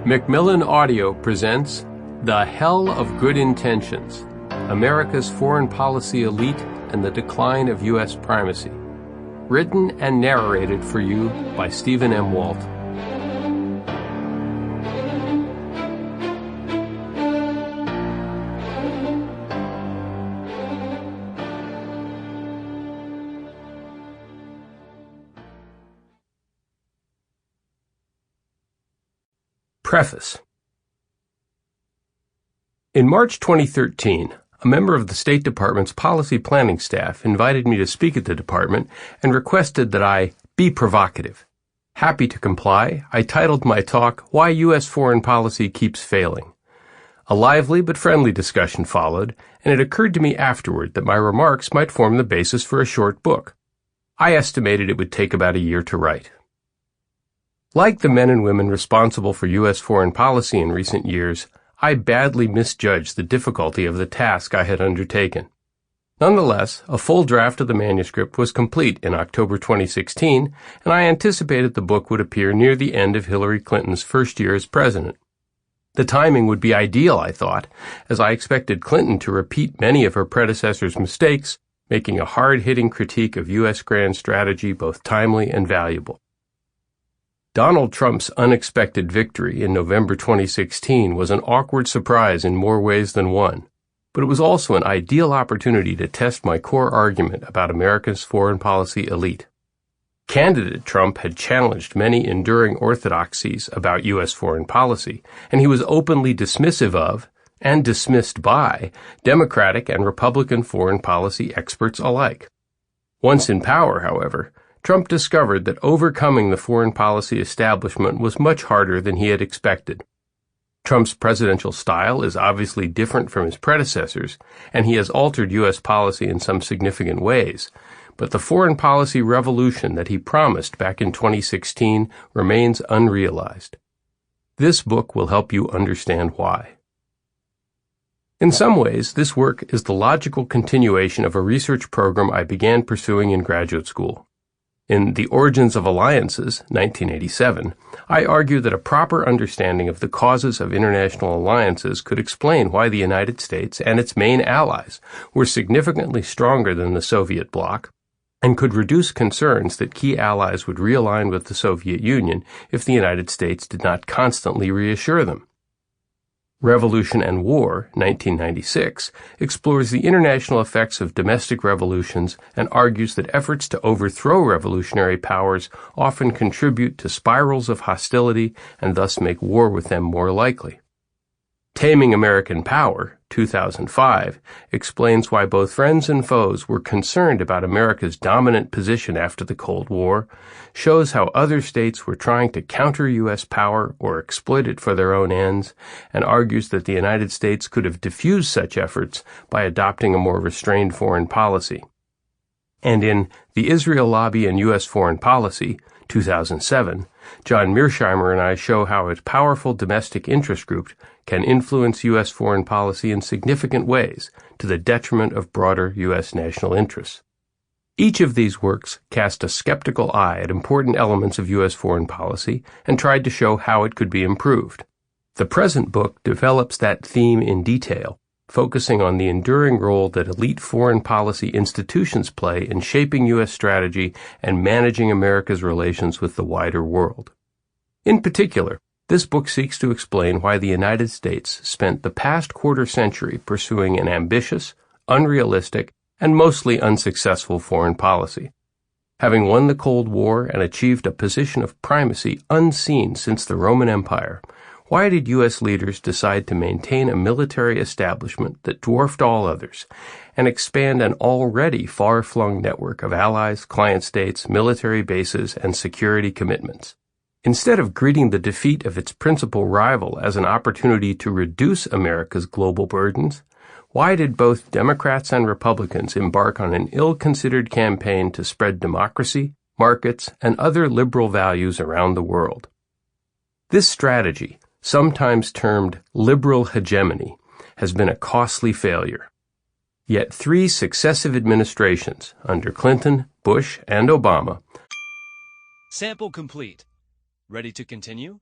Macmillan Audio presents The Hell of Good Intentions, America's Foreign Policy Elite and the Decline of U.S. Primacy. Written and narrated for you by Stephen M. Walt. Preface. In March 2013, a member of the State Department's policy planning staff invited me to speak at the department and requested that I be provocative. Happy to comply, I titled my talk, Why U.S. Foreign Policy Keeps Failing. A lively but friendly discussion followed, and it occurred to me afterward that my remarks might form the basis for a short book. I estimated it would take about a year to write. Like the men and women responsible for U.S. foreign policy in recent years, I badly misjudged the difficulty of the task I had undertaken. Nonetheless, a full draft of the manuscript was complete in October 2016, and I anticipated the book would appear near the end of Hillary Clinton's first year as president. The timing would be ideal, I thought, as I expected Clinton to repeat many of her predecessor's mistakes, making a hard-hitting critique of U.S. grand strategy both timely and valuable. Donald Trump's unexpected victory in November 2016 was an awkward surprise in more ways than one, but it was also an ideal opportunity to test my core argument about America's foreign policy elite. Candidate Trump had challenged many enduring orthodoxies about U.S. foreign policy, and he was openly dismissive of, and dismissed by, Democratic and Republican foreign policy experts alike. Once in power, however, Trump discovered that overcoming the foreign policy establishment was much harder than he had expected. Trump's presidential style is obviously different from his predecessors, and he has altered U.S. policy in some significant ways, but the foreign policy revolution that he promised back in 2016 remains unrealized. This book will help you understand why. In some ways, this work is the logical continuation of a research program I began pursuing in graduate school. In The Origins of Alliances, 1987, I argue that a proper understanding of the causes of international alliances could explain why the United States and its main allies were significantly stronger than the Soviet bloc, and could reduce concerns that key allies would realign with the Soviet Union if the United States did not constantly reassure them. Revolution and War, 1996, explores the international effects of domestic revolutions and argues that efforts to overthrow revolutionary powers often contribute to spirals of hostility and thus make war with them more likely. Taming American Power, 2005, explains why both friends and foes were concerned about America's dominant position after the Cold War, shows how other states were trying to counter U.S. power or exploit it for their own ends, and argues that the United States could have diffused such efforts by adopting a more restrained foreign policy. And in The Israel Lobby and U.S. Foreign Policy, 2007, John Mearsheimer and I show how a powerful domestic interest group can influence U.S. foreign policy in significant ways to the detriment of broader U.S. national interests. Each of these works cast a skeptical eye at important elements of U.S. foreign policy and tried to show how it could be improved. The present book develops that theme in detail, focusing on the enduring role that elite foreign policy institutions play in shaping U.S. strategy and managing America's relations with the wider world. In particular, this book seeks to explain why the United States spent the past quarter century pursuing an ambitious, unrealistic, and mostly unsuccessful foreign policy. Having won the Cold War and achieved a position of primacy unseen since the Roman Empire, why did U.S. leaders decide to maintain a military establishment that dwarfed all others and expand an already far-flung network of allies, client states, military bases, and security commitments? Instead of greeting the defeat of its principal rival as an opportunity to reduce America's global burdens, why did both Democrats and Republicans embark on an ill-considered campaign to spread democracy, markets, and other liberal values around the world? This strategy, sometimes termed liberal hegemony, has been a costly failure. Yet 3 successive administrations, under Clinton, Bush, and Obama, Sample complete. Ready to continue?